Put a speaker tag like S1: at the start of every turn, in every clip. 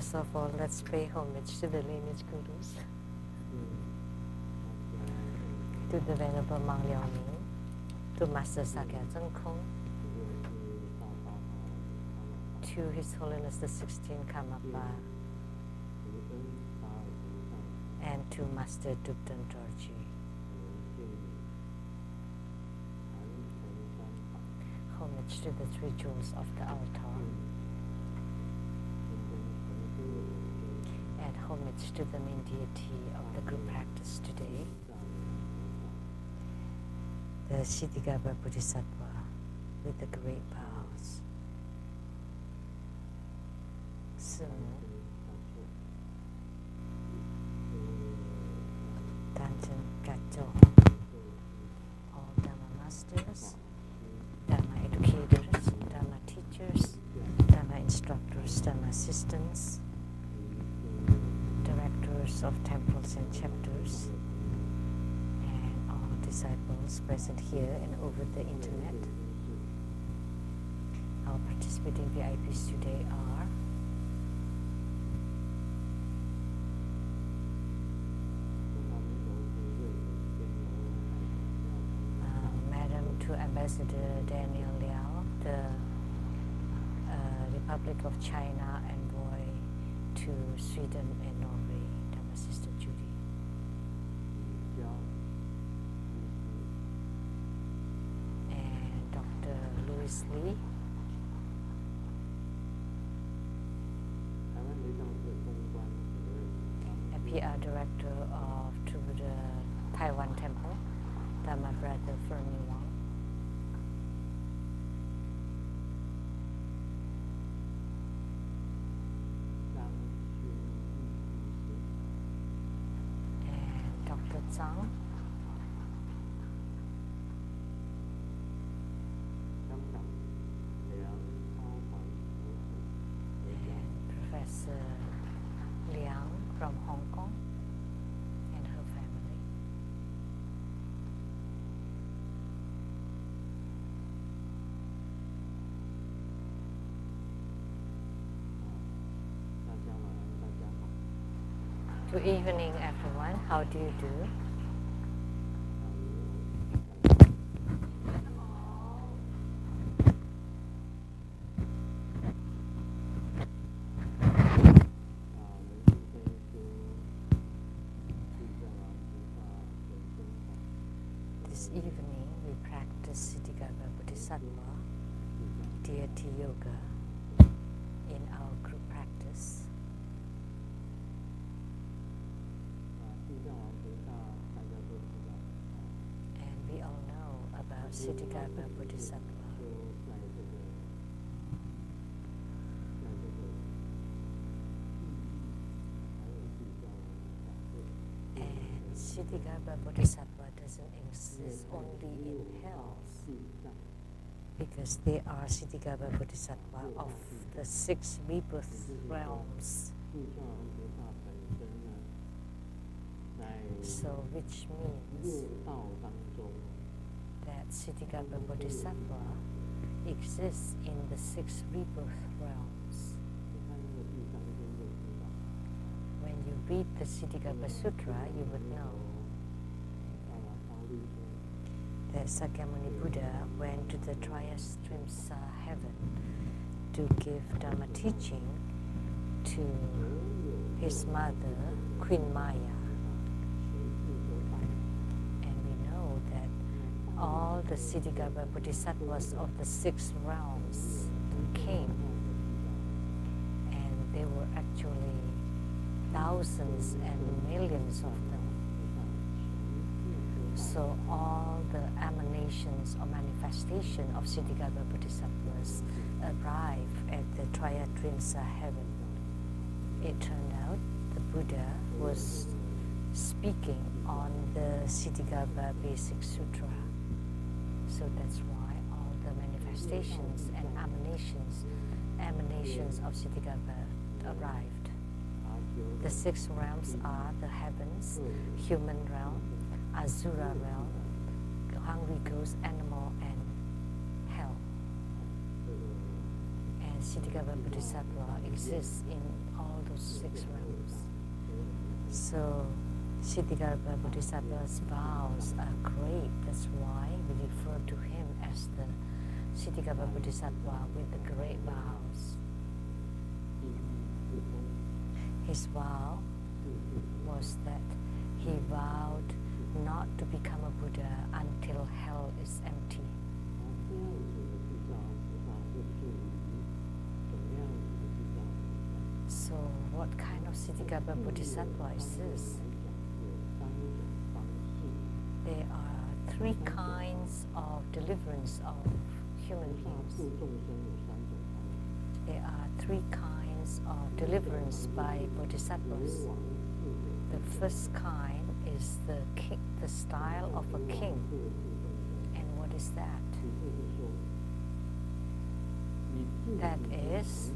S1: First of all, let's pay homage to the lineage gurus, to the Venerable Mang Liaoning, to Master Sakya Zhengkong, to His Holiness the 16th Karmapa, and to Master Dubdan Dorji. Homage to the three jewels of the altar, and homage to the main deity of the group practice today, the Kshitigarbha Bodhisattva with the great bows. Sumo, Danten Gacho, all Dharma masters, Dharma educators, Dharma teachers, Dharma instructors, Dharma assistants, directors of temples and chapters, and all disciples present here and over the internet. Our participating VIPs today are Madam to Ambassador Daniel Liao, the Republic of China envoy to Sweden and Norway, Dharma Sister Judy. And Dr. Louis Lee, a PR Director of the Taiwan Temple, Dharma Brother Fermi Wang. And Dr. Zhang, and Professor Liang from Hong Kong and her family. Good evening, everyone. How do you do? This evening we practice Kshitigarbha Bodhisattva, deity yoga, in our group practice. And we all know about Kshitigarbha Bodhisattva. And Kshitigarbha Bodhisattva doesn't exist only in hell, because they are Kshitigarbha Bodhisattva of the 6 rebirth realms. So, which means that Kshitigarbha Bodhisattva exists in the 6 rebirth realms. When you read the Kshitigarbha Sutra, you would know that Sakyamuni Buddha went to the Trayastrimsa heaven to give Dharma teaching to his mother, Queen Maya. All the Kshitigarbha Bodhisattvas of the 6 realms came, and there were actually thousands and millions of them. So all the emanations or manifestation of Kshitigarbha Bodhisattvas arrived at the Trayastrimsa heaven. It turned out the Buddha was speaking on the Kshitigarbha Basic Sutra. So that's why all the manifestations and emanations of Kshitigarbha arrived. The 6 realms are the heavens, human realm, Asura realm, hungry ghost, animal, and hell. And Ksitigarbha Bodhisattva exists in all those 6 realms. So Ksitigarbha Bodhisattva's vows are great. That's why we refer to him as the Ksitigarbha Bodhisattva with the great vows. His vow was that he vowed not to become a Buddha until hell is empty. So what kind of Ksitigarbha Bodhisattva is this? There are 3 kinds of deliverance of human beings. There are 3 kinds of deliverance by bodhisattvas. The first kind is the style of a king. And what is that? That is,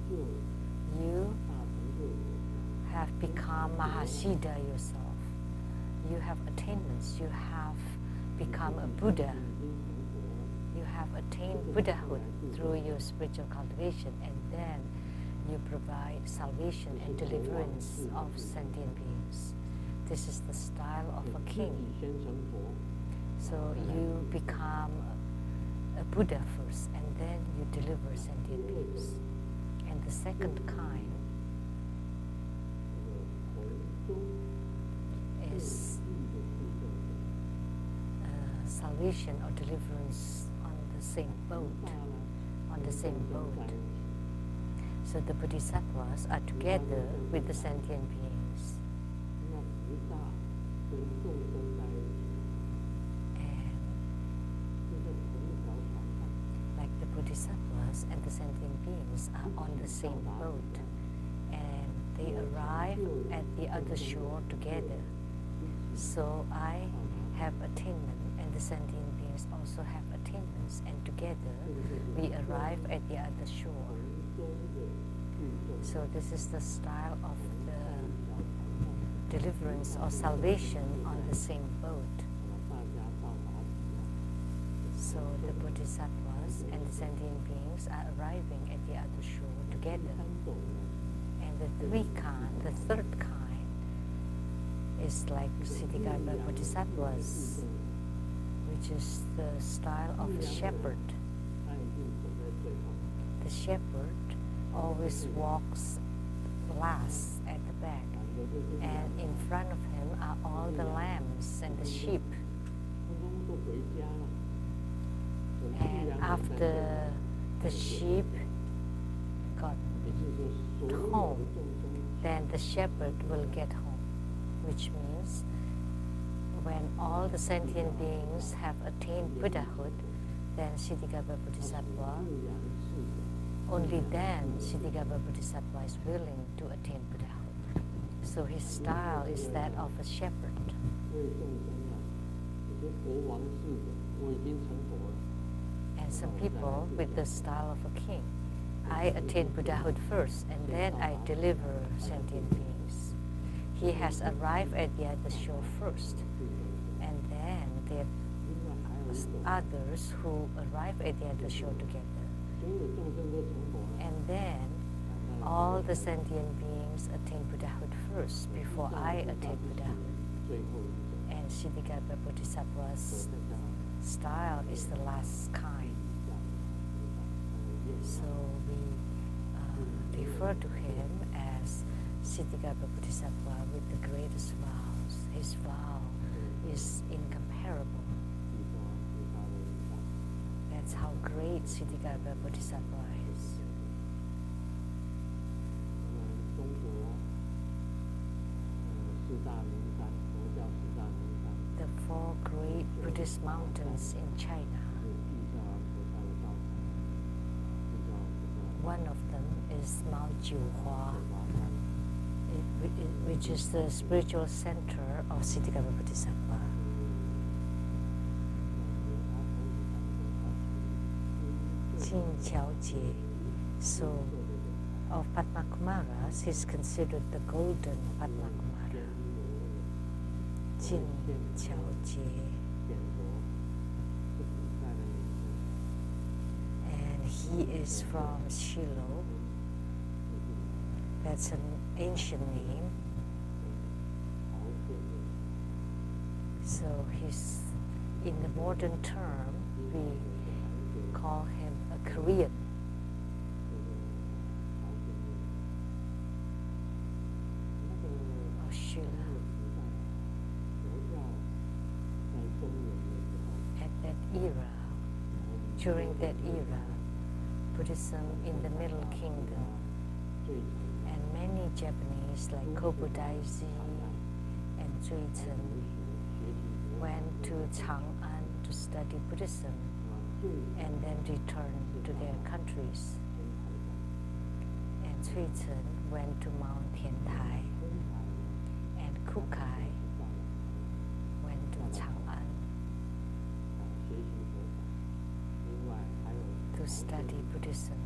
S1: you have become Mahasiddha yourself. You have attainments. You have become a Buddha. You have attained Buddhahood through your spiritual cultivation, and then you provide salvation and deliverance of sentient beings. This is the style of a king. So you become a Buddha first, and then you deliver sentient beings. And the second kind is salvation or deliverance on the same boat. So the bodhisattvas are together with the sentient beings. And like the bodhisattvas and the sentient beings are on the same boat, and they arrive at the other shore together. So I have attainment, and the sentient beings also have attainments, and together we arrive at the other shore. So this is the style of the deliverance or salvation on the same boat. So the bodhisattvas and the sentient beings are arriving at the other shore together. And the third kind is like Ksitigarbha Bodhisattvas, which is the style of a shepherd. The shepherd always walks last at the back, and in front of him are all the lambs and the sheep. And after the sheep got home, then the shepherd will get home, which means when all the sentient beings have attained Buddhahood, then Ksitigarbha Bodhisattva, only then Ksitigarbha Bodhisattva is willing to attain Buddhahood. So his style is that of a shepherd. And some people with the style of a king. I attain Buddhahood first, and then I deliver sentient beings. He has arrived at the other shore first, and then there are others who arrive at the other shore together. And then all the sentient beings attain Buddhahood first before I attain Buddhahood. And Ksitigarbha Bodhisattva's style is the last kind. So we refer to him as Ksitigarbha Bodhisattva with the greatest vows. His vow is incomparable. That's how great Ksitigarbha Bodhisattva is. The 4 great Buddhist mountains in China, one of them is Mount Jiuhua, which is the spiritual center of Ksitigarbha Bodhisattva. Jin Jie. So, of Padma Kumaras, he's considered the golden Padma Kumara. Jin Jie. And he is from Shilo. That's an ancient name. So he's, in the modern term, we call him a Korean. Or Shula. At that era, during that era, Buddhism in the Middle Kingdom, and many Japanese like Kobudaizi and Zhuizhen went to Chang'an to study Buddhism and then returned to their countries. And Zhuizhen went to Mount Tiantai, and Kukai went to Chang'an to study Buddhism,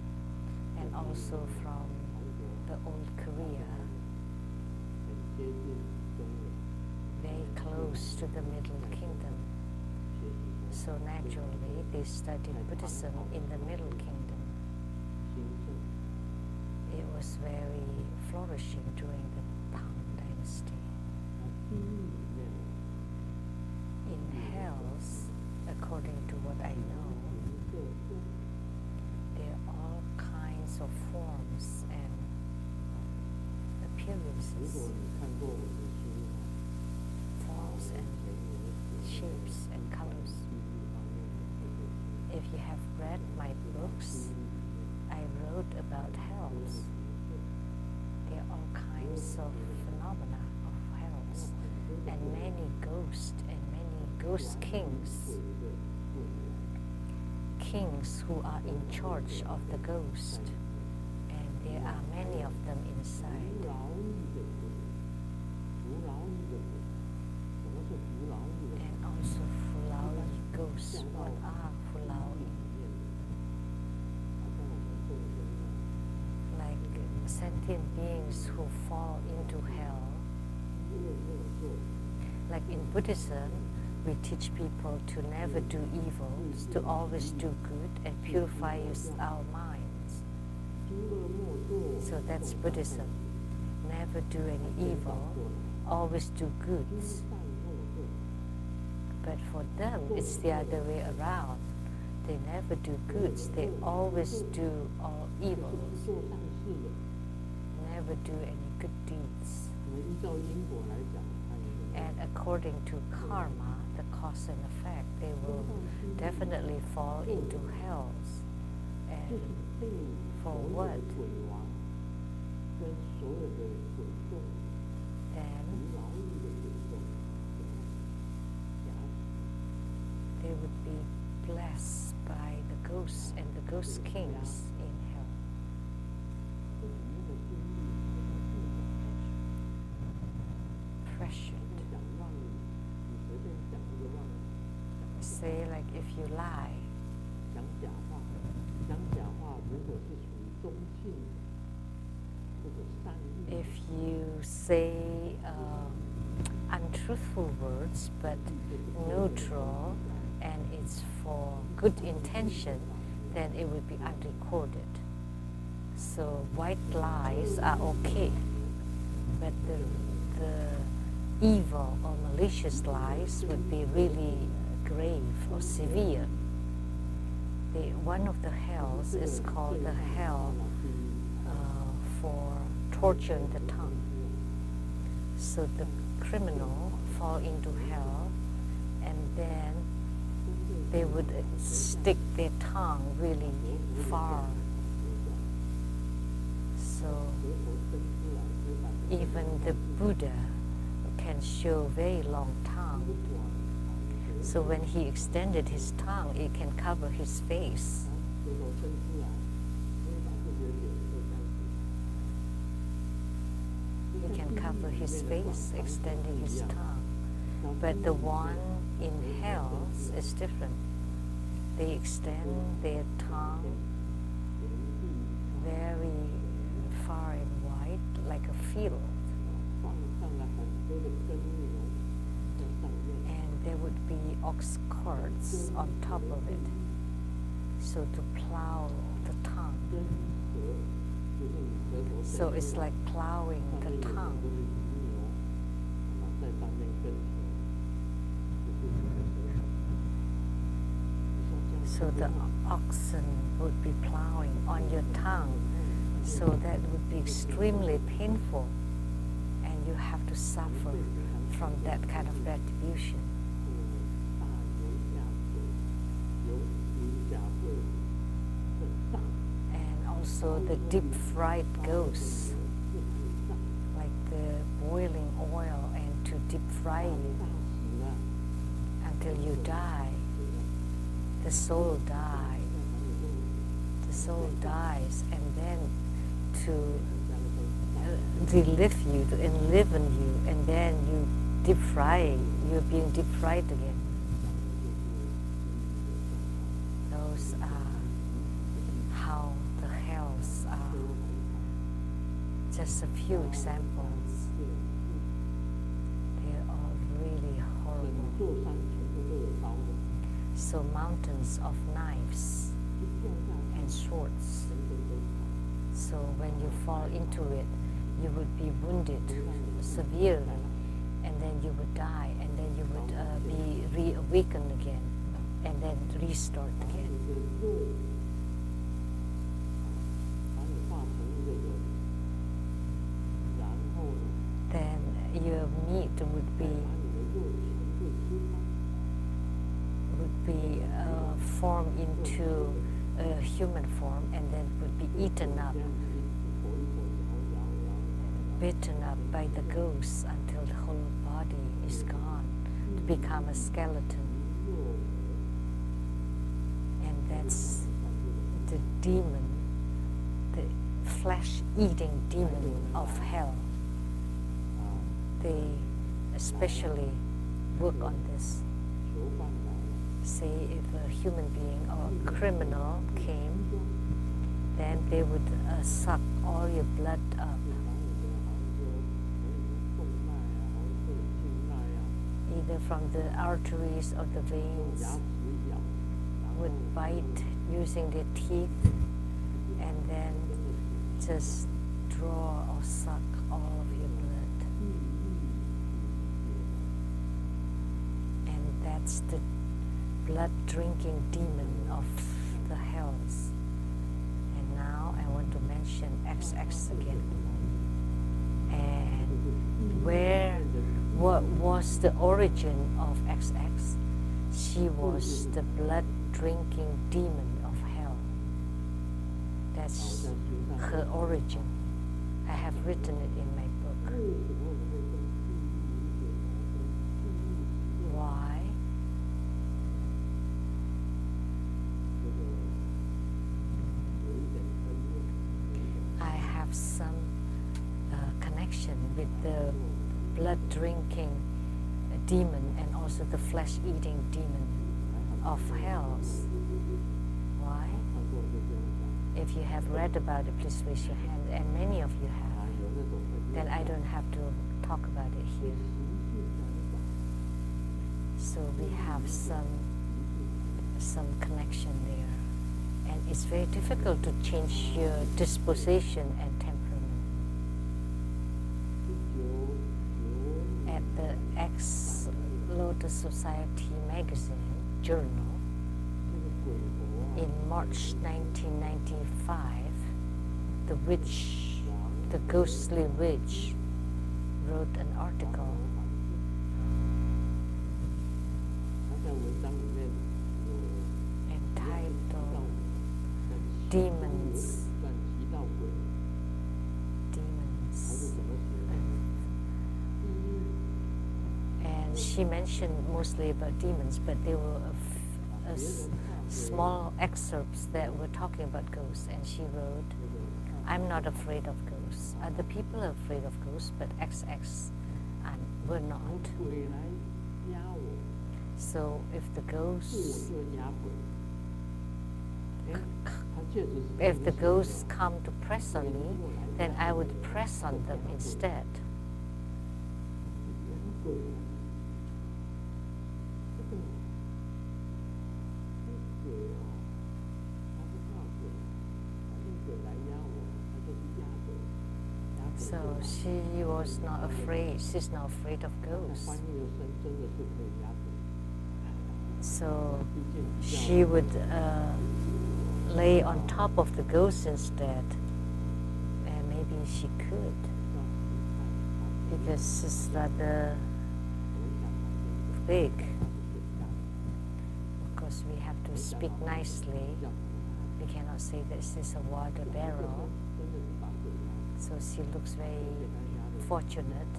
S1: and also from the old Korea, very close to the Middle Kingdom. So naturally, they studied Buddhism in the Middle Kingdom. It was very flourishing during the Tang Dynasty. In hells, according to what I know, there are all kinds of forms and appearances, forms and shapes and colors. If you have read my books, I wrote about hells. There are all kinds of phenomena of hells, and many ghosts and many ghost kings. Kings who are in charge of the ghost, and there are many of them inside. And also Fulaoyi ghosts. What are Fulaoyi? Like sentient beings who fall into hell. Like in Buddhism, we teach people to never do evil, to always do good and purify our minds. So that's Buddhism. Never do any evil, always do goods. But for them, it's the other way around. They never do goods, they always do all evils. Never do any good deeds. And according to karma, the cause and effect, they will definitely fall into hells. And for what? Then they would be blessed by the ghosts and the ghost kings in hell. Pressured. Say like if you lie, if you say untruthful words but neutral and it's for good intention, then it would be unrecorded. So white lies are okay, but the evil or malicious lies would be really grave or severe. One of the hells is called the hell for torturing the tongue. So the criminal fall into hell, and then they would stick their tongue really far. So even the Buddha can show very long tongue. So when he extended his tongue, it can cover his face. He can cover his face, extending his tongue. But the one in hells is different. They extend their tongue very far and wide, like a field. And there would be ox carts on top of it, so to plow the tongue. So it's like plowing the tongue. So the oxen would be plowing on your tongue. So that would be extremely painful, and you have to suffer from that kind of retribution. And also the deep fried ghosts, like the boiling oil, and to deep fry you until you die. The soul dies. The soul dies, and then to relive you, to enliven you, and then you deep fry. You're being deep fried again. Those are how the hells are. Just a few examples. They are really horrible. So mountains of knives and swords. So when you fall into it, you would be wounded severely, and then you would die, and then you would be reawakened again, and then restart again. Then your meat would be formed into a human form, and then would be eaten up, bitten up by the ghosts until the whole body is gone, to become a skeleton. And that's the demon, the flesh-eating demon of hell. They especially work on this. Say if a human being or a criminal came, then they would suck all your blood up. Either from the arteries or the veins, would bite using their teeth, and then just draw or suck all of your blood. And that's the blood-drinking demon of the hells. And now I want to mention XX again. And what was the origin of XX? She was the blood-drinking demon of hell. That's her origin. I have written it in my book. Why? I have some connection with the blood-drinking demon and also the flesh-eating demon of hells. Why? If you have read about it, please raise your hand, and many of you have. Then I don't have to talk about it here. So we have some connection there. And it's very difficult to change your disposition and temperament. At the Ex-Lotus Society magazine journal, in March 1995, the ghostly witch, wrote an article entitled Demons. And she mentioned mostly about demons, but there were small excerpts that were talking about ghosts, and she wrote, I'm not afraid of ghosts. Other people are afraid of ghosts, but XX were not. So if the ghosts come to press on me, then I would press on them instead. she was not afraid. She's not afraid of ghosts. So she would lay on top of the ghost instead. And maybe she could, because she's rather big. Of course, we have to speak nicely. We cannot say that she's a water barrel. So she looks very fortunate.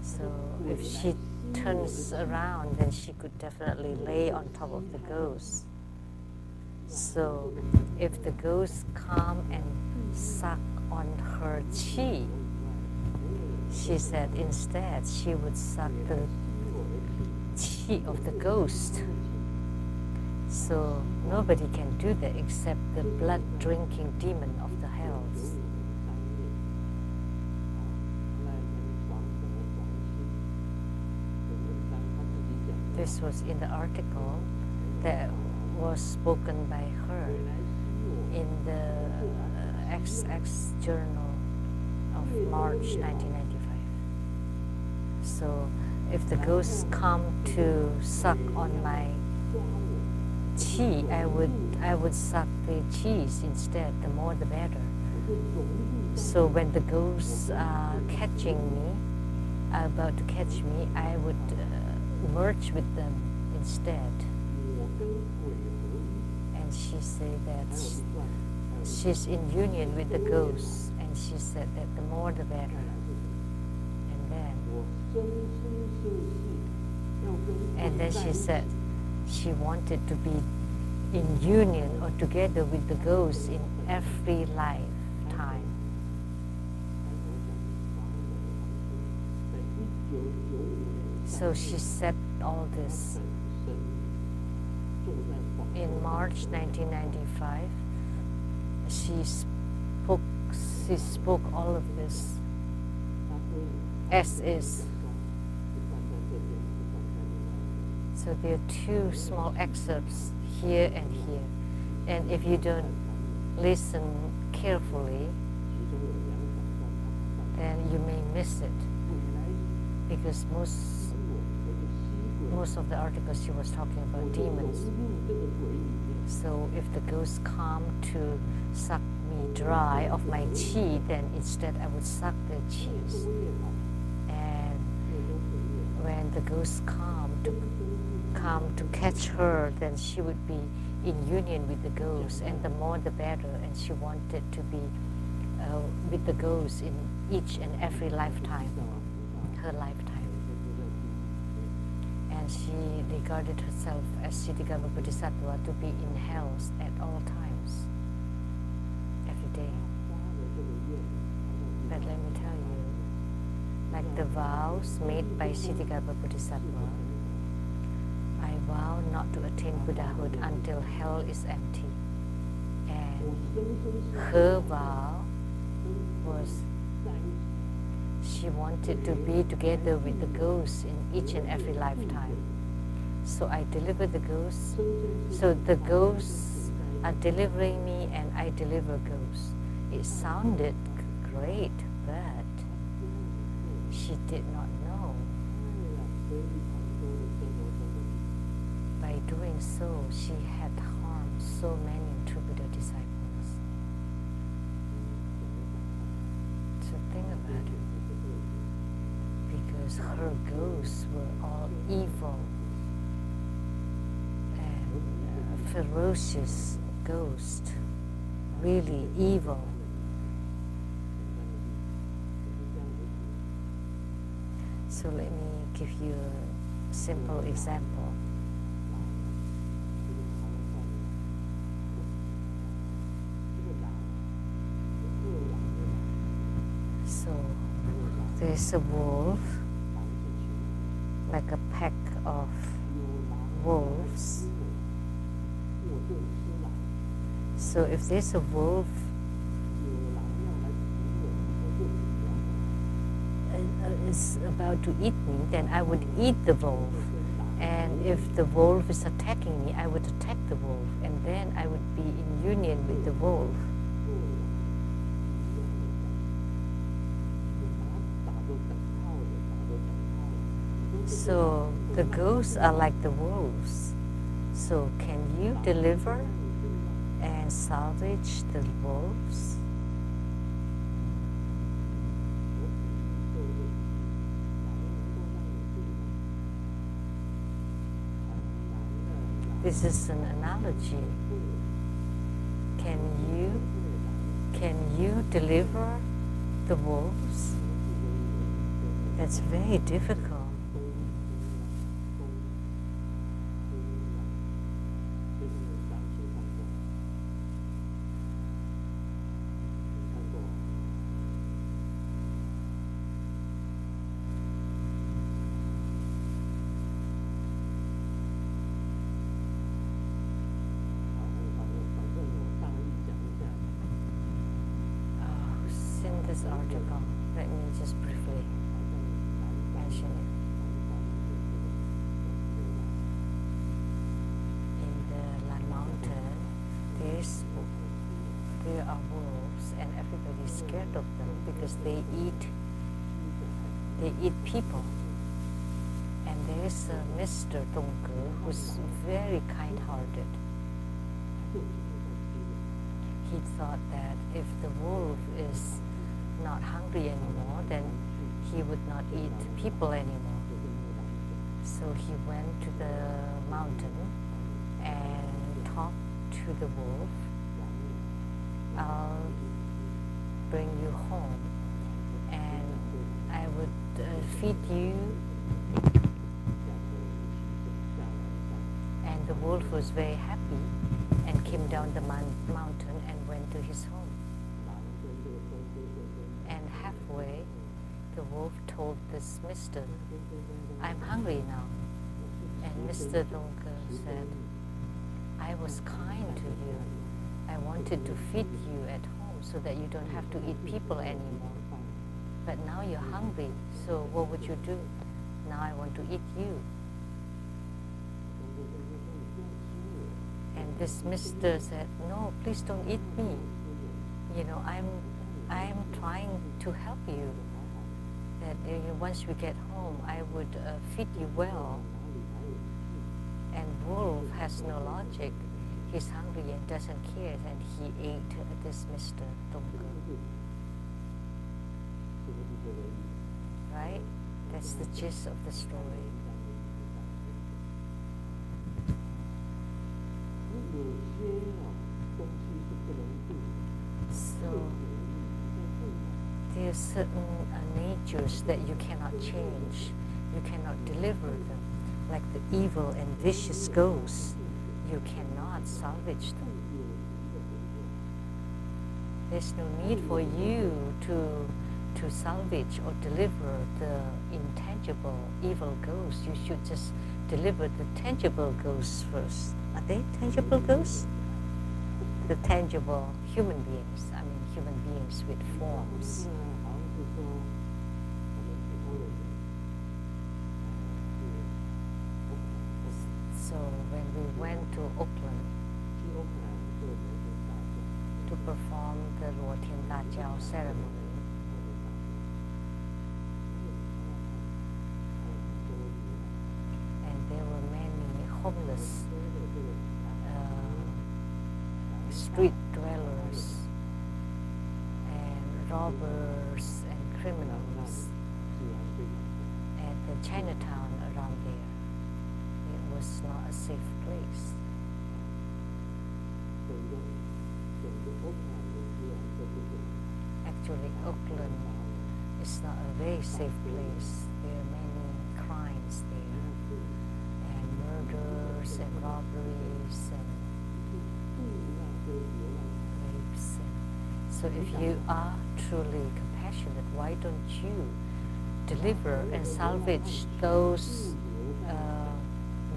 S1: So if she turns around, then she could definitely lay on top of the ghost. So if the ghost come and suck on her chi, she said instead she would suck the chi of the ghost. So nobody can do that except the blood-drinking demon of the hells. This was in the article that was spoken by her in the XX Journal of March 1995. So if the ghosts come to suck on my chi, I would suck the cheese instead. The more the better. So when the ghosts are catching me, are about to catch me, I would merge with them instead. And she said that she's in union with the ghosts, and she said that the more the better. And then she said she wanted to be in union or together with the ghosts in every lifetime. So she said all this in March 1995. She spoke all of this as is. So there are two small excerpts here and here. And if you don't listen carefully, then you may miss it. Because most of the articles she was talking about demons. So if the ghosts come to suck me dry of my chi, then instead I would suck their cheese. And when the ghosts come to catch her, then she would be in union with the ghosts, and the more the better. And she wanted to be with the ghosts in each and every lifetime, her lifetime. And she regarded herself as Siddhigarbha Bodhisattva to be in hells at all times, every day. But let me tell you, like the vows made by Siddhigarbha Bodhisattva, I vow not to attain Buddhahood until hell is empty. And her vow was she wanted to be together with the ghosts in each and every lifetime. So I deliver the ghosts. So the ghosts are delivering me and I deliver ghosts. It sounded great, but she did not know. By doing so, she had harmed so many true Buddha disciples. So think about it. Because her ghosts were all evil and ferocious ghosts, really evil. So let me give you a simple example. So there's a wolf, like a pack of wolves. So if there's a wolf is about to eat me, then I would eat the wolf. And if the wolf is attacking me, I would attack the wolf. And then I would be in union with the wolf. So the ghosts are like the wolves. So can you deliver and salvage the wolves? This is an analogy. Can you deliver the wolves? That's very difficult. This article, let me just briefly mention it. In the Lan Mountain, there are wolves, and everybody's scared of them because they eat people. And there's Mr. Dongge who's very kind-hearted. He thought that if the wolf is not hungry anymore, then he would not eat people anymore. So he went to the mountain and talked to the wolf. I'll bring you home and I would feed you. And the wolf was very happy and came down the mountain and went to his home. And halfway, the wolf told this mister, "I'm hungry now." And Mr. Dongge said, "I was kind to you. I wanted to feed you at home so that you don't have to eat people anymore. But now you're hungry, so what would you do? Now I want to eat you." And this mister said, "No, please don't eat me. You know, I'm trying to help you. That once we get home, I would feed you well." And wolf has no logic. He's hungry and doesn't care, and he ate this Mr. Dongge. Right? That's the gist of the story. So there are certain natures that you cannot change. You cannot deliver them. Like the evil and vicious ghosts, you cannot salvage them. There's no need for you to salvage or deliver the intangible evil ghosts. You should just deliver the tangible ghosts first. Are they tangible ghosts? The tangible human beings. I mean, human beings with forms. So when we went to Oakland to perform the Luo Tian Da Jiao ceremony, and there were many homeless street dwellers and robbers and criminals at the Chinatown around there. It was not a safe place. Actually, Oakland is not a very safe place. There are many crimes there, and murders and robberies and rapes. So if you are truly compassionate, why don't you deliver and salvage those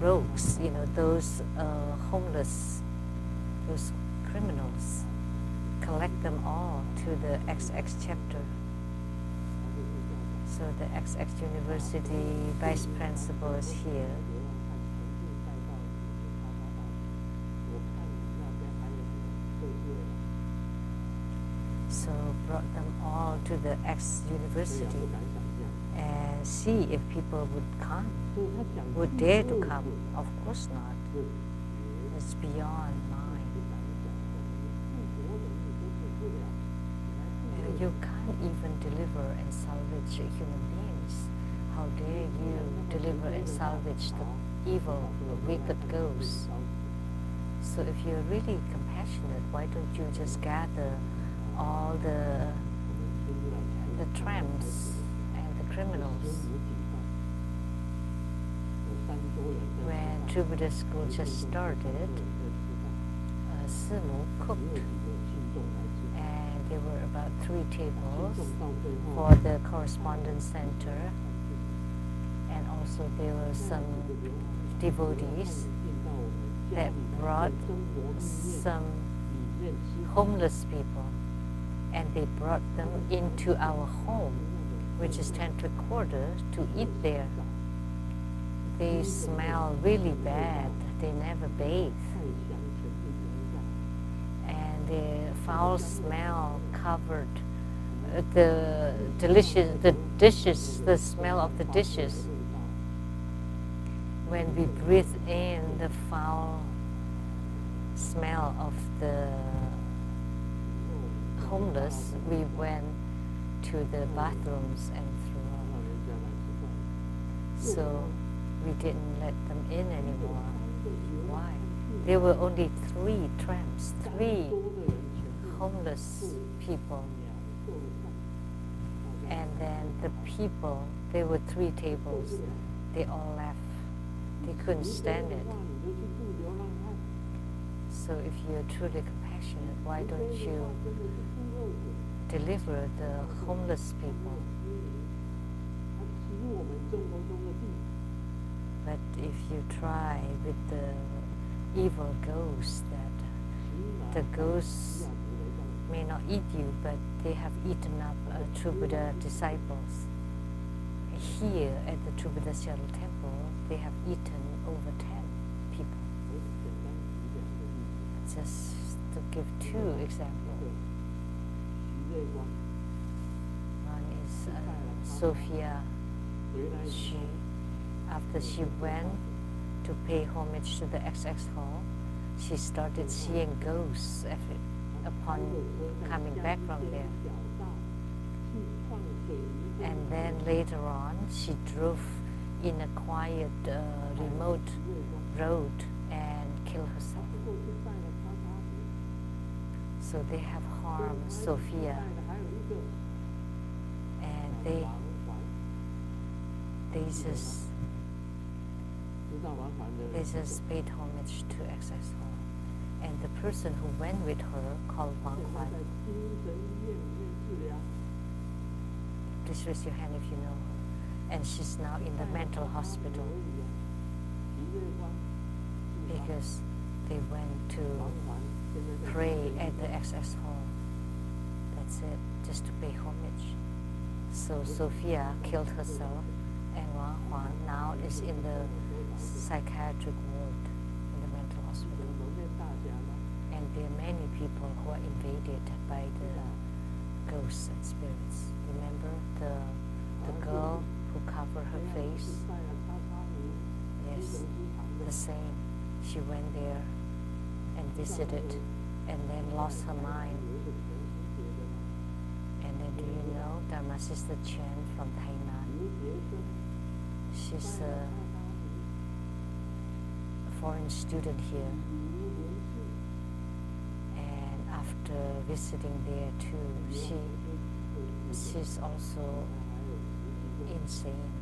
S1: rogues, those homeless, those criminals, collect them all to the XX chapter. So the XX University vice principal is here. So brought them all to the X University as see if people would come, would dare to come. Of course not. It's beyond mind. You can't even deliver and salvage human beings. How dare you deliver and salvage the evil, wicked ghosts? So if you're really compassionate, why don't you just gather all the tramps and the criminals? When True Buddhist School just started, Simu cooked, and there were about 3 tables for the correspondence center, and also there were some devotees that brought some homeless people, and they brought them into our home, which is Tantric quarter, to eat there. They smell really bad. They never bathe. And the foul smell covered the dishes, the smell of the dishes. When we breathe in the foul smell of the homeless, we went to the bathrooms and threw up. So we didn't let them in anymore. Why? There were only 3 tramps, 3 homeless people. And then the people, there were 3 tables, they all left. They couldn't stand it. So if you're truly compassionate, why don't you deliver the homeless people? But if you try with the evil ghosts, that the ghosts may not eat you, but they have eaten up True Buddha disciples. Here at the True Buddha Seattle Temple, they have eaten over 10 people. Just to give 2 examples. One is Sophia. After she went to pay homage to the XX Hall, she started seeing ghosts upon coming back from there. And then later on, she drove in a quiet, remote road and killed herself. So they have harmed Sophia, and they just paid homage to XX Hall. And the person who went with her, called Wang Huan, please raise your hand if you know her. And she's now in the mental hospital because they went to pray at the XX Hall. That's it, just to pay homage. So Sophia killed herself, and Wang Huan now is in the psychiatric ward in the mental hospital. And there are many people who are invaded by the ghosts and spirits. Remember the girl who covered her face? Yes, the same. She went there and visited and then lost her mind. And then do you know Dharma Sister Chen from Tainan? She's a foreign student here. And after visiting there too, she's also insane.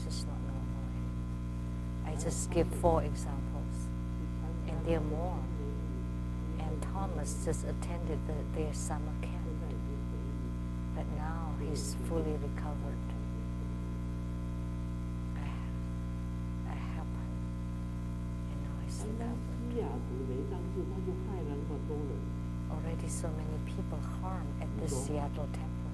S1: Just not normal anymore. I just give 4 examples, and there are more. And Thomas just attended their summer camp, but now he's fully recovered. I help him, and now he's recovered. Already so many people harmed at this Seattle temple.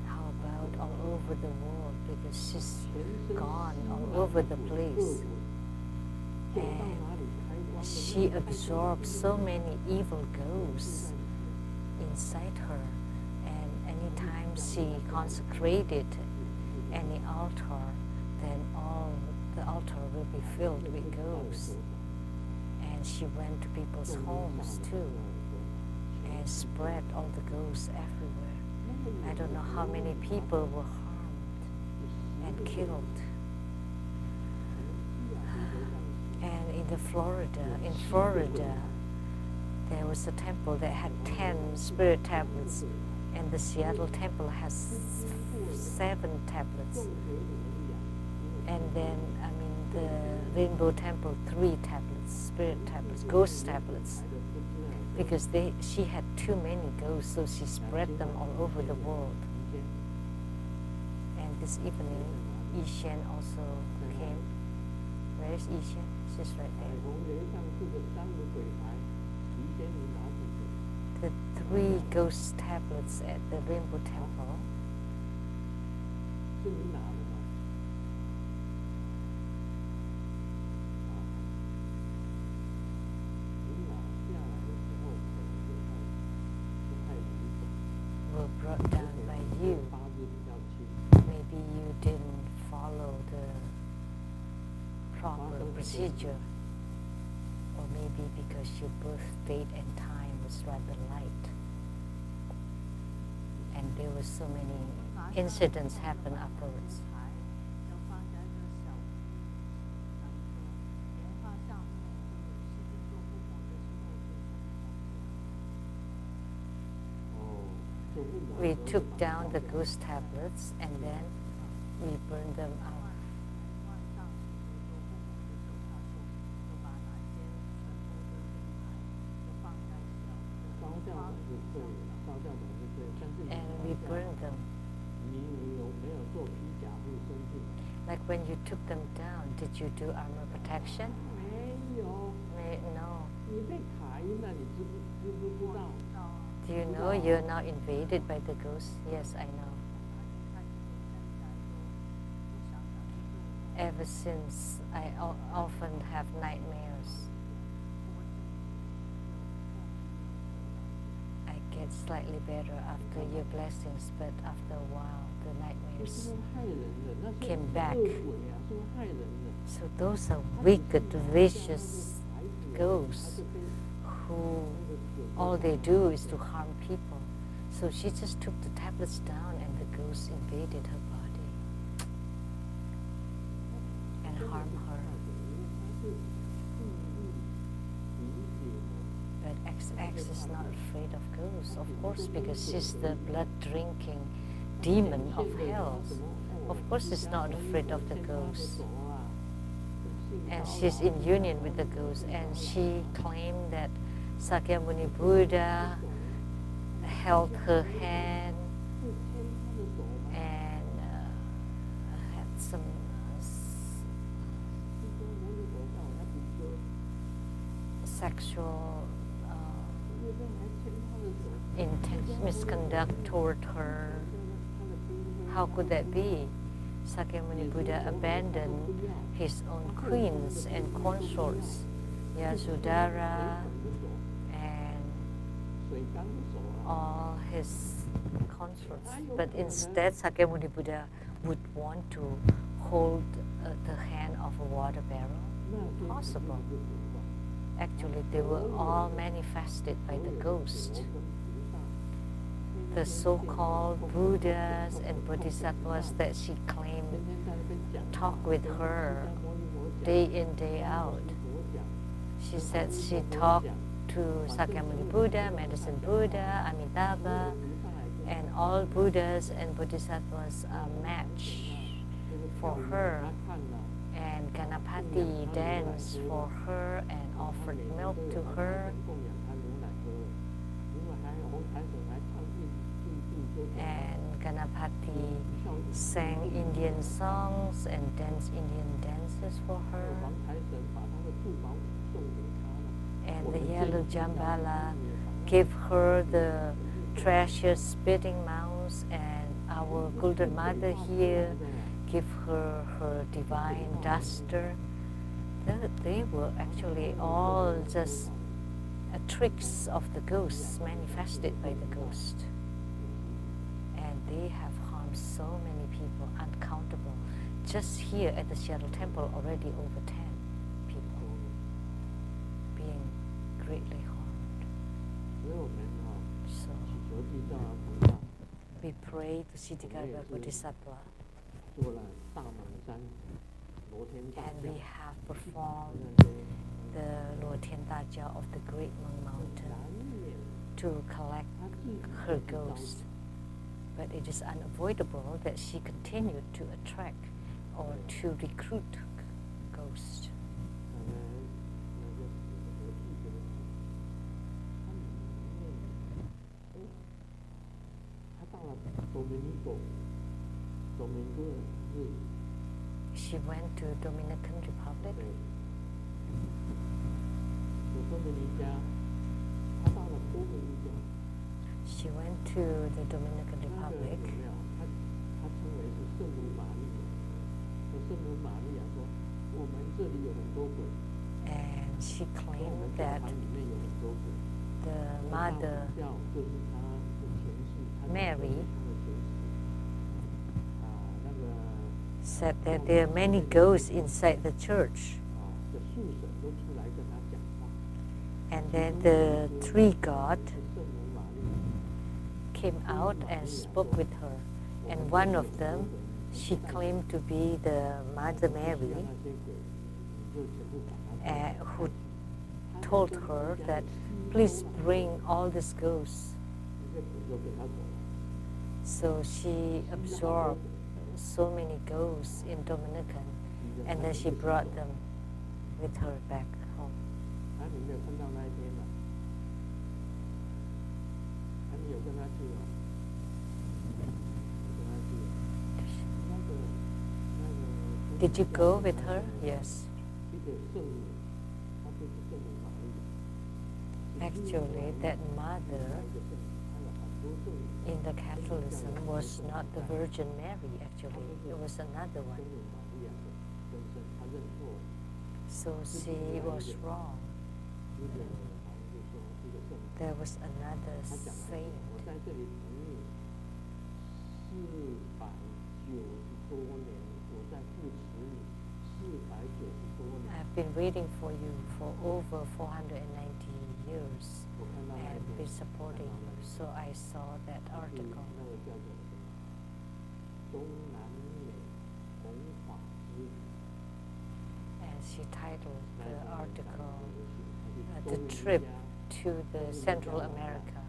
S1: How about all over the world, because she's gone all over the place. And she absorbs so many evil ghosts inside her. And any time she consecrated any altar, then all the altar will be filled with ghosts. And she went to people's homes too and spread all the ghosts everywhere. I don't know how many people were harmed and killed. And in Florida, there was a temple that had 10 spirit tablets, and the Seattle temple has 7 tablets. And then, the Rainbow Temple, 3 tablets, spirit tablets, ghost tablets. Because she had too many ghosts, so she spread them all over the world. And this evening, Yi-Shen also came. Where is Yi-Shen? She's right there. The 3 ghost tablets at the Rainbow Temple. Were brought down by you. Maybe you didn't follow the proper procedure, or maybe because your birth date and time was rather light, and there were so many incidents happen afterwards. We took down the ghost tablets and then we burned them out. And we burned them. Like when you took them down, did you do armor protection? No. Do you know you're now invaded by the ghosts? Yes, I know. Ever since, I often have nightmares. I get slightly better after your blessings, but after a while, the nightmares came back. So those are wicked, vicious ghosts who all they do is to harm people. So she just took the tablets down and the ghost invaded her body and harmed her. But XX is not afraid of ghosts, of course, because she's the blood-drinking demon of hell. Of course she's not afraid of the ghosts. And she's in union with the ghosts, and she claimed that Sakyamuni Buddha held her hand and had some sexual misconduct toward her. How could that be? Sakyamuni Buddha abandoned his own queens and consorts, Yasudhara, all his consorts. But instead, Sakyamuni Buddha would want to hold the hand of a water barrel. Impossible. Actually, they were all manifested by the ghost. The so-called Buddhas and Bodhisattvas that she claimed talk with her day in, day out. She said she talked to Sakyamuni Buddha, Medicine Buddha, Amitabha, and all Buddhas and Bodhisattvas are matched for her. And Ganapati danced for her and offered milk to her. And Ganapati sang Indian songs and danced Indian dances for her. And the yellow Jambala gave her the treasure spitting mouse, and our Golden Mother here gave her her divine duster. They were actually all just tricks of the ghosts manifested by the ghost. And they have harmed so many people, uncountable. Just here at the Shadow Temple, already over 10 people being greatly harmed. So we pray to Siddhikara Bodhisattva, and we have performed the Lo Tian Da Jia of the Great Meng Mountain to collect her ghost. But it is unavoidable that she continued to attract or to recruit ghosts. She went to Dominican Republic. She went to the Dominican Republic. And she claimed that the mother, Mary, said that there are many ghosts inside the church. And then the three gods came out and spoke with her. And one of them, she claimed to be the Mother Mary, who told her that, please bring all these ghosts. So she absorbed so many ghosts in Dominican, and then she brought them with her back home. Did you go with her? Yes. Actually, that mother in the Catholicism was not the Virgin Mary, actually. It was another one. So she was wrong. There was another saint. I've been waiting for you for over 490 years and been supporting you. So I saw that article. And she titled the article, The Trip to the Central America.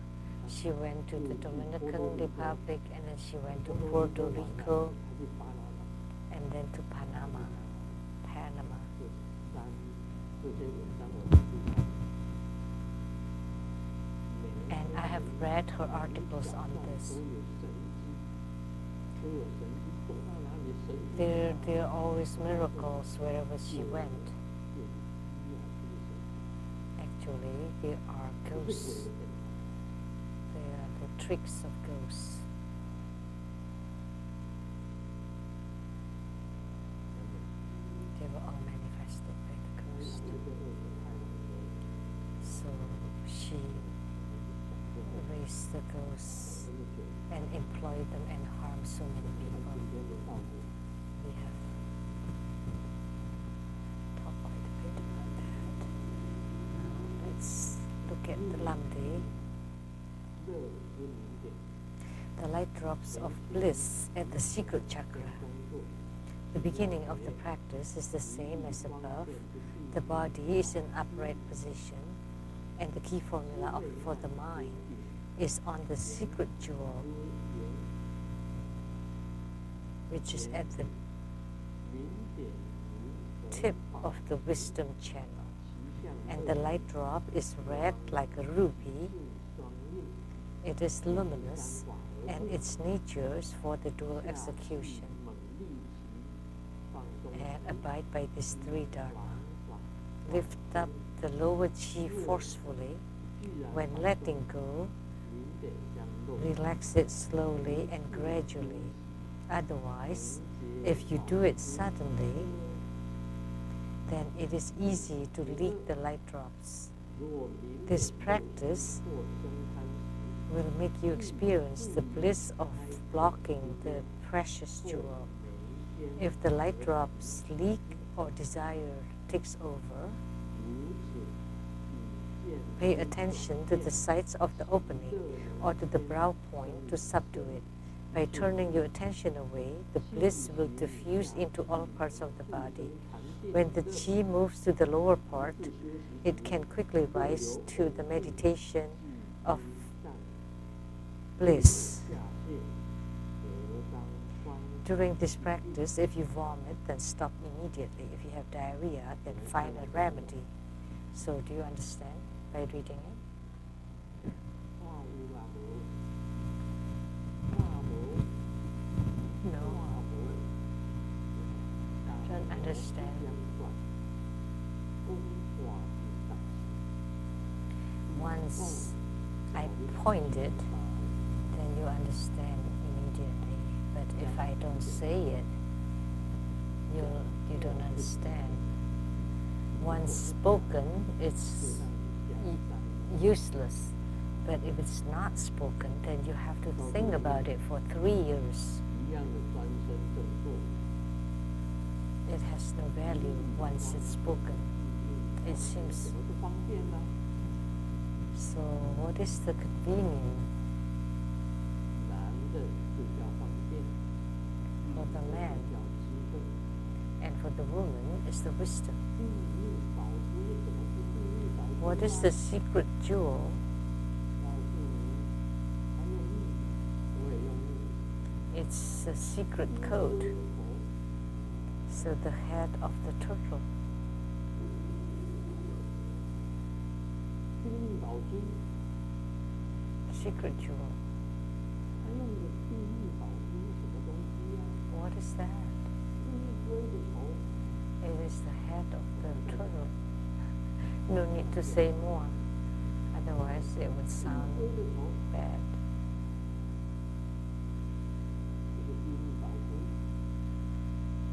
S1: She went to the Dominican Republic, and then she went to Puerto Rico, and then to Panama. And I have read her articles on this. There are always miracles wherever she went. Actually, there are ghosts. There are the tricks of ghosts. They were all manifested by the ghost. So she raised the ghosts and employed them and harmed so many people. We have talked quite a bit about that. Now let's look at the Lamdre. The light drops of bliss at the secret chakra. The beginning of the practice is the same as above. The body is in upright position, and the key formula for the mind is on the secret jewel, which is at the tip of the wisdom channel. And the light drop is red like a ruby. It is luminous, and its nature is for the dual execution. And abide by these three dharma. Lift up the lower chi forcefully. When letting go, relax it slowly and gradually. Otherwise, if you do it suddenly, then it is easy to leak the light drops. This practice will make you experience the bliss of blocking the precious jewel. If the light drops leak or desire takes over, pay attention to the sides of the opening or to the brow point to subdue it. By turning your attention away, the bliss will diffuse into all parts of the body. When the qi moves to the lower part, it can quickly rise to the meditation of bliss. During this practice, if you vomit, then stop immediately. If you have diarrhea, then find a remedy. So do you understand by reading it? No. I don't understand. Once I point it, then you understand immediately. But if I don't say it, you don't understand. Once spoken, it's useless. But if it's not spoken, then you have to think about it for 3 years. It has no value once it's spoken. It seems. So what is the convenience? For the man and for the woman is the wisdom. What is the secret jewel? It's a secret code. So the head of the turtle. A secret jewel. What is that? It is the head of the turtle. No need to say more. Otherwise it would sound bad.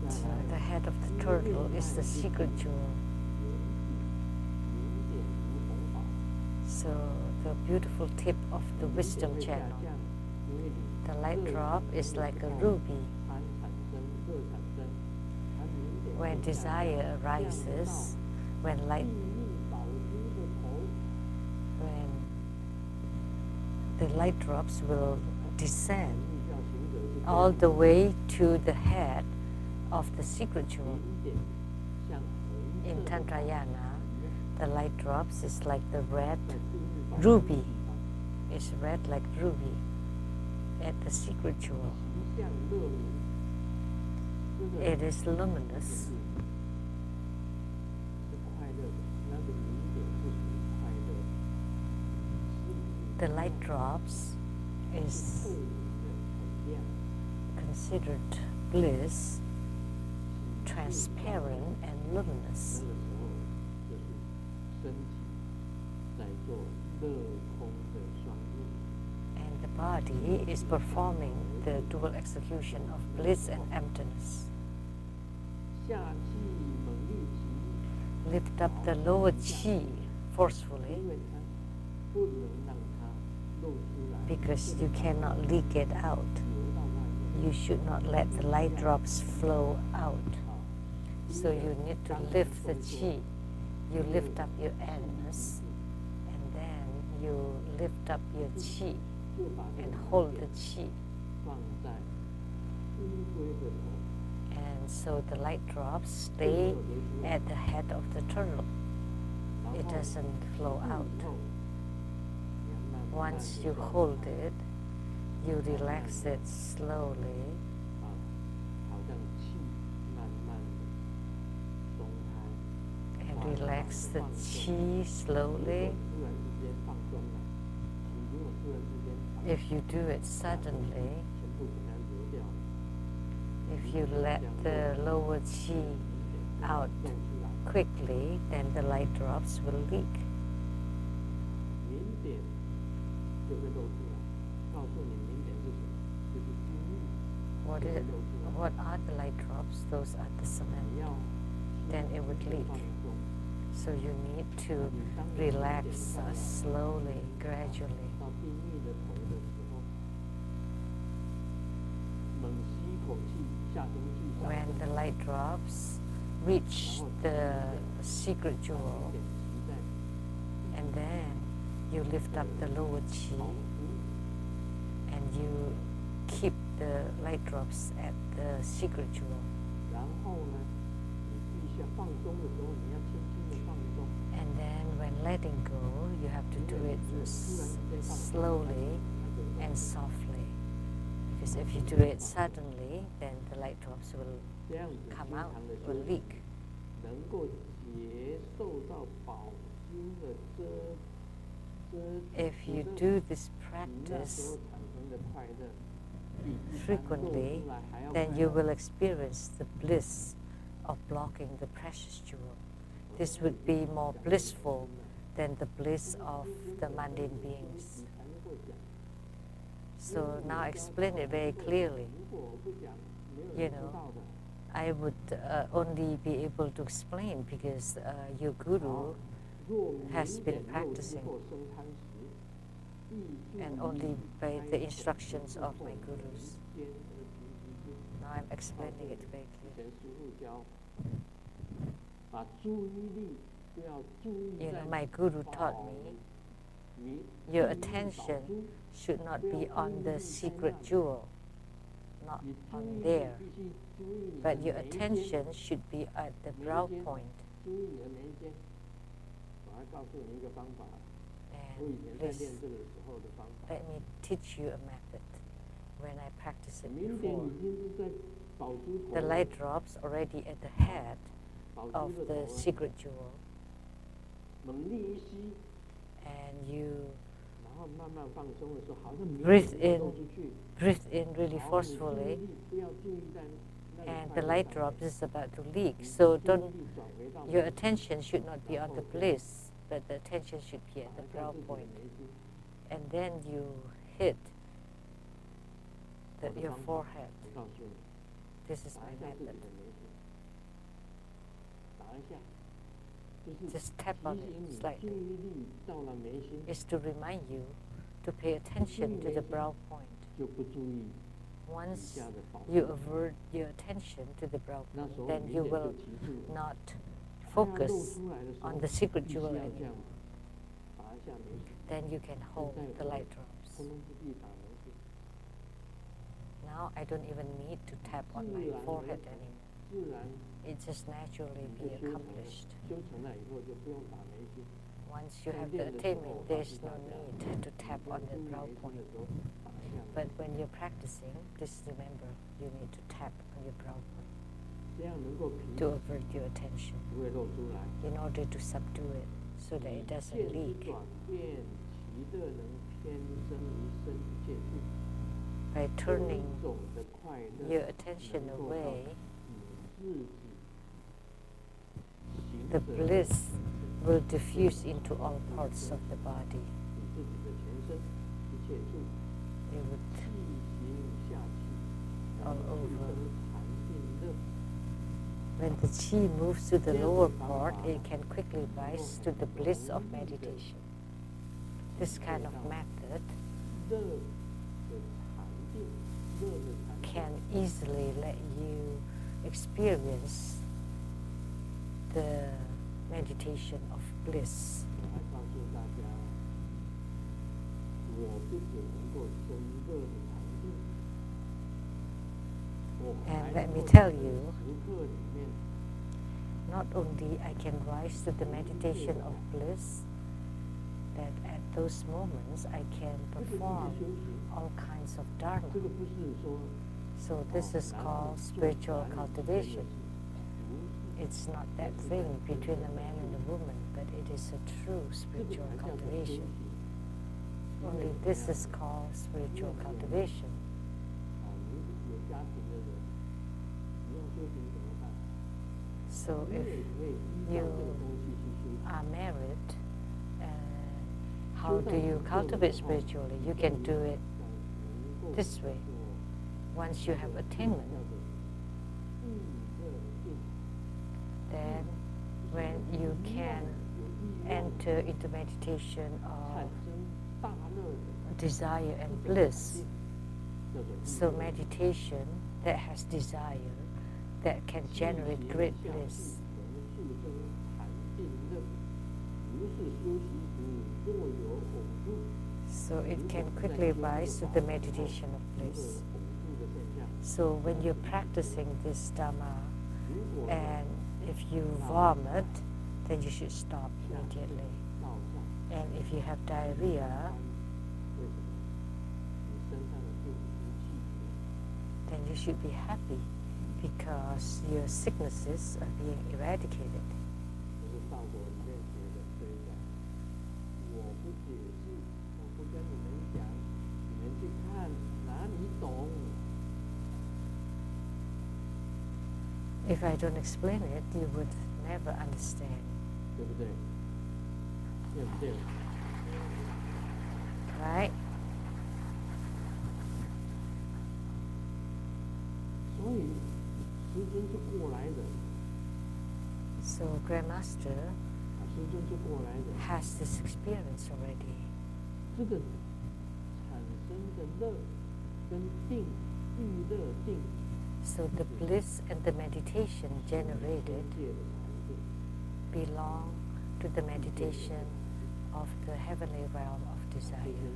S1: So the head of the turtle is the secret jewel. So the beautiful tip of the wisdom channel. The light drop is like a ruby. When desire arises, when the light drops will descend all the way to the head of the secret jewel. In Tantrayana, the light drops is like the red ruby. It's red like ruby at the secret jewel. It is luminous. The light drops is considered bliss, transparent and luminous. And the body is performing the dual execution of bliss and emptiness. Lift up the lower qi forcefully, because you cannot leak it out. You should not let the light drops flow out. So you need to lift the qi. You lift up your anus, and then you lift up your qi and hold the qi. And so the light drops stay at the head of the turtle. It doesn't flow out. Once you hold it, you relax it slowly. And relax the qi slowly. If you do it suddenly, if you let the lower qi out quickly, then the light drops will leak. What are the light drops? Those are the cement. Then it would leak. So you need to relax slowly, gradually. When the light drops reach the secret jewel, and then you lift up the lower qi, and you keep the light drops at the secret jewel. And then when letting go, you have to do it slowly and softly. Because if you do it suddenly, then the light drops will come out, will leak. If you do this practice frequently, then you will experience the bliss of blocking the precious jewel. This would be more blissful than the bliss of the mundane beings. So now explain it very clearly. You know, I would only be able to explain because your guru has been practicing, and only by the instructions of my gurus. Now I'm explaining it very clearly. You know, my guru taught me, your attention should not be on the secret jewel, not on there, but your attention should be at the brow point. And please, let me teach you a method. When I practiced it before, the light drops already at the head of the secret jewel, and you breathe in really forcefully, and the light drops is about to leak. So your attention should not be on the bliss, but the attention should be at the brow point. And then you hit your forehead. This is my method. Just tap on it slightly. It's to remind you to pay attention to the brow point. Once you avert your attention to the brow point, then you will not focus on the secret jewel anymore. Then you can hold the light drops. Now I don't even need to tap on my forehead anymore. It just naturally be accomplished. Once you have the attainment, there is no need to tap on the brow point. But when you're practicing, just remember you need to tap on your brow point to avert your attention in order to subdue it so that it doesn't leak. By turning your attention away, the bliss will diffuse into all parts of the body. It would all over. When the qi moves to the lower part, it can quickly rise to the bliss of meditation. This kind of method can easily let you experience the meditation of bliss. And let me tell you, not only I can rise to the meditation of bliss, that at those moments I can perform all kinds of dharma. So this is called spiritual cultivation. It's not that thing between a man and a woman, but it is a true spiritual cultivation. Only this is called spiritual cultivation. So if you are married, how do you cultivate spiritually? You can do it this way. Once you have attainment, then when you can enter into meditation of desire and bliss. So meditation that has desire, that can generate great bliss. So it can quickly rise to the meditation of bliss. So when you're practicing this Dhamma, and if you vomit, then you should stop immediately. And if you have diarrhea, then you should be happy because your sicknesses are being eradicated. If I don't explain it, you would never understand. Right? So Grandmaster has this experience already. So the bliss and the meditation generated belong to the meditation of the heavenly realm of desire.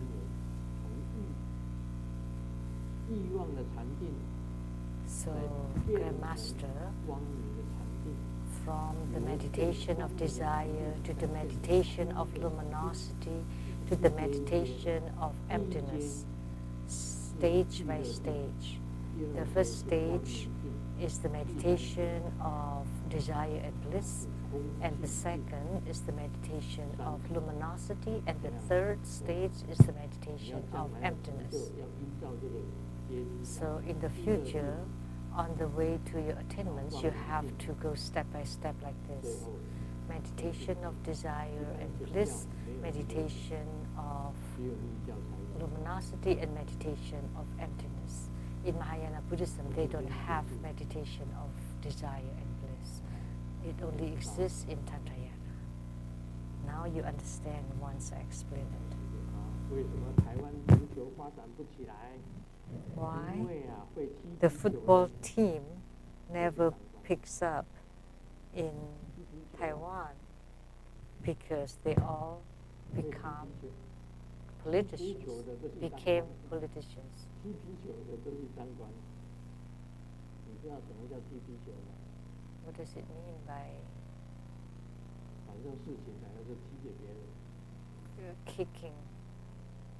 S1: So Grandmaster, from the meditation of desire to the meditation of luminosity to the meditation of emptiness, stage by stage. The first stage is the meditation of desire and bliss, and the second is the meditation of luminosity, and the third stage is the meditation of emptiness. So in the future, on the way to your attainments, you have to go step by step like this. Meditation of desire and bliss, meditation of luminosity, and meditation of emptiness. In Mahayana Buddhism, they don't have meditation of desire and bliss. It only exists in Tantrayana. Now you understand once I explain it. Why the football team never picks up in Taiwan? Because they all became politicians. What does it mean by kicking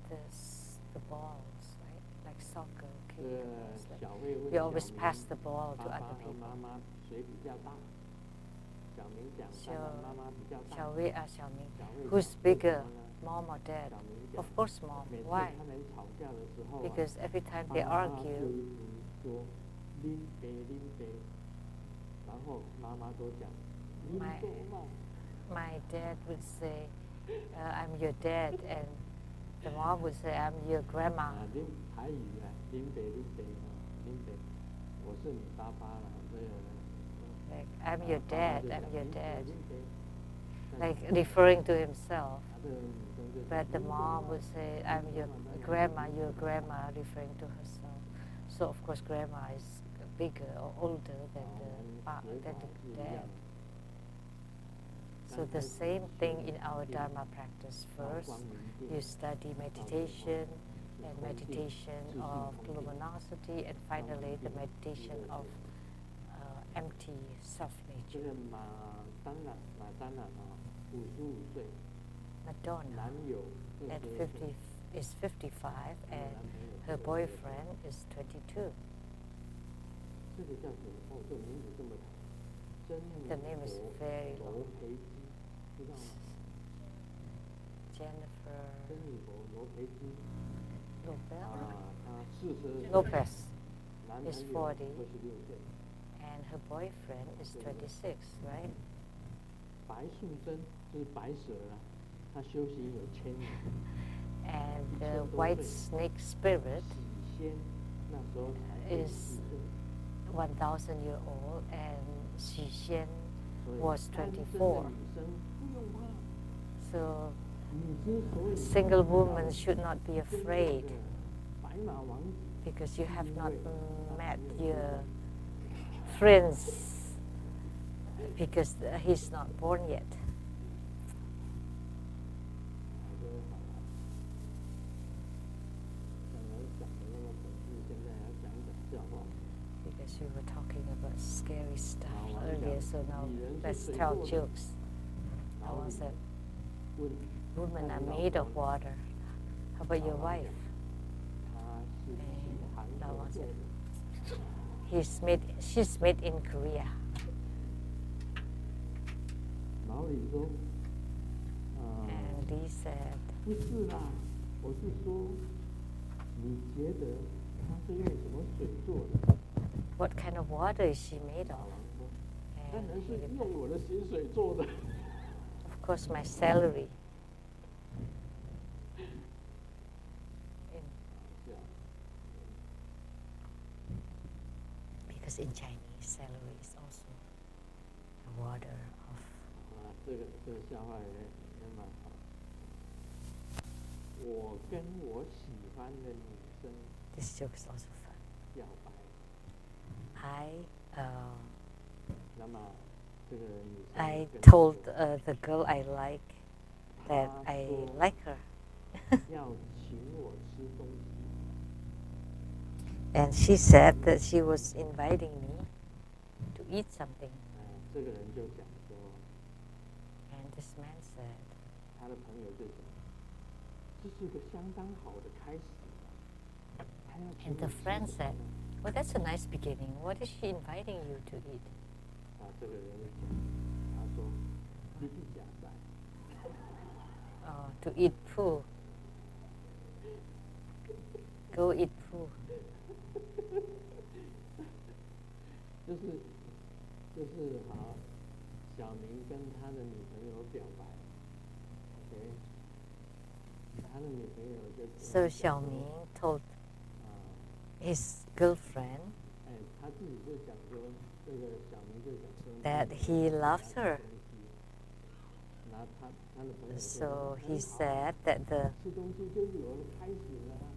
S1: the balls, right? Like soccer, kicking the balls. Like you always pass the ball to other people. Xiaowei or Xiaoming. Who's bigger, mom or dad? Of course mom. Why? Because every time they argue, my dad would say, I'm your dad, and the mom would say, I'm your grandma. Like, I'm your dad, I'm your dad. Like referring to himself. But the mom would say, I'm your grandma, your grandma, referring to herself. So of course grandma is bigger or older than the dad. So the same thing in our Dharma practice. First, you study meditation, and meditation of luminosity, and finally the meditation of empty self-nature. Madonna is 55 and her boyfriend is 22. The name is very long. Jennifer Lopez is 40 and her boyfriend is 26, right? And the white snake spirit is 1,000 years old, and Xi Xian was 24. So, single women should not be afraid because you have not met your prince because he's not born yet. Because you were talking about scary stuff earlier, so now let's tell jokes. I was said, women are made of water. How about your wife? And I was said, she's made in Korea. And he said, what kind of water is she made of? And he replied, of course, my salary. Because in Chinese, salary is also the water of. This joke is also fun. I told the girl I like that I like her. And she said that she was inviting me to eat something. And this man said, and the friend said, well, that's a nice beginning. What is she inviting you to eat? Oh, to eat poo. Go eat poo. So Xiaoming told his girlfriend that he loves her. So he said that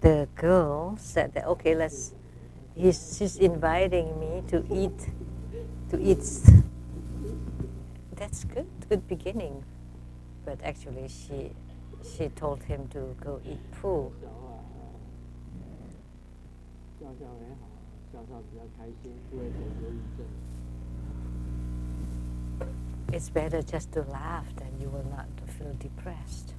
S1: the girl said that, okay, she's inviting me to eat. That's good beginning. But actually she told him to go eat poo. It's better just to laugh, then you will not feel depressed.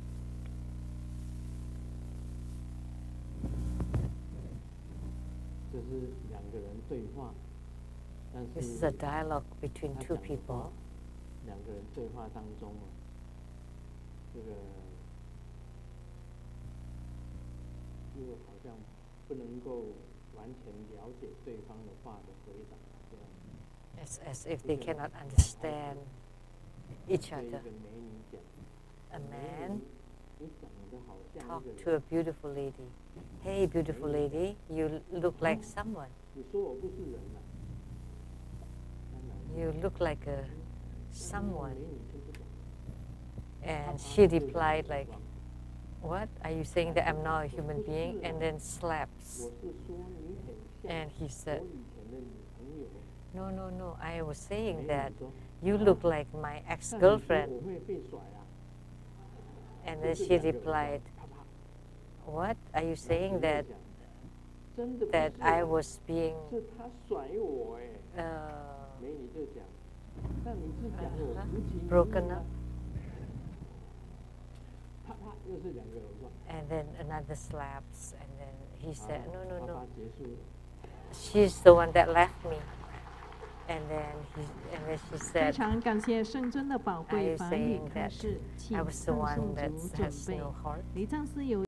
S1: This is a dialogue between two people. It's as if they cannot understand each other. A man talked to a beautiful lady. Hey, beautiful lady, you look like someone. You look like someone. And she replied like, what? Are you saying that I'm not a human being? And then slaps. And he said, no, I was saying that you look like my ex-girlfriend. And then she replied, what? Are you saying that I was being broken up? And then another slaps, and then he said, no. She's the one that left me. And then she said, are you saying that I was the one that has no heart?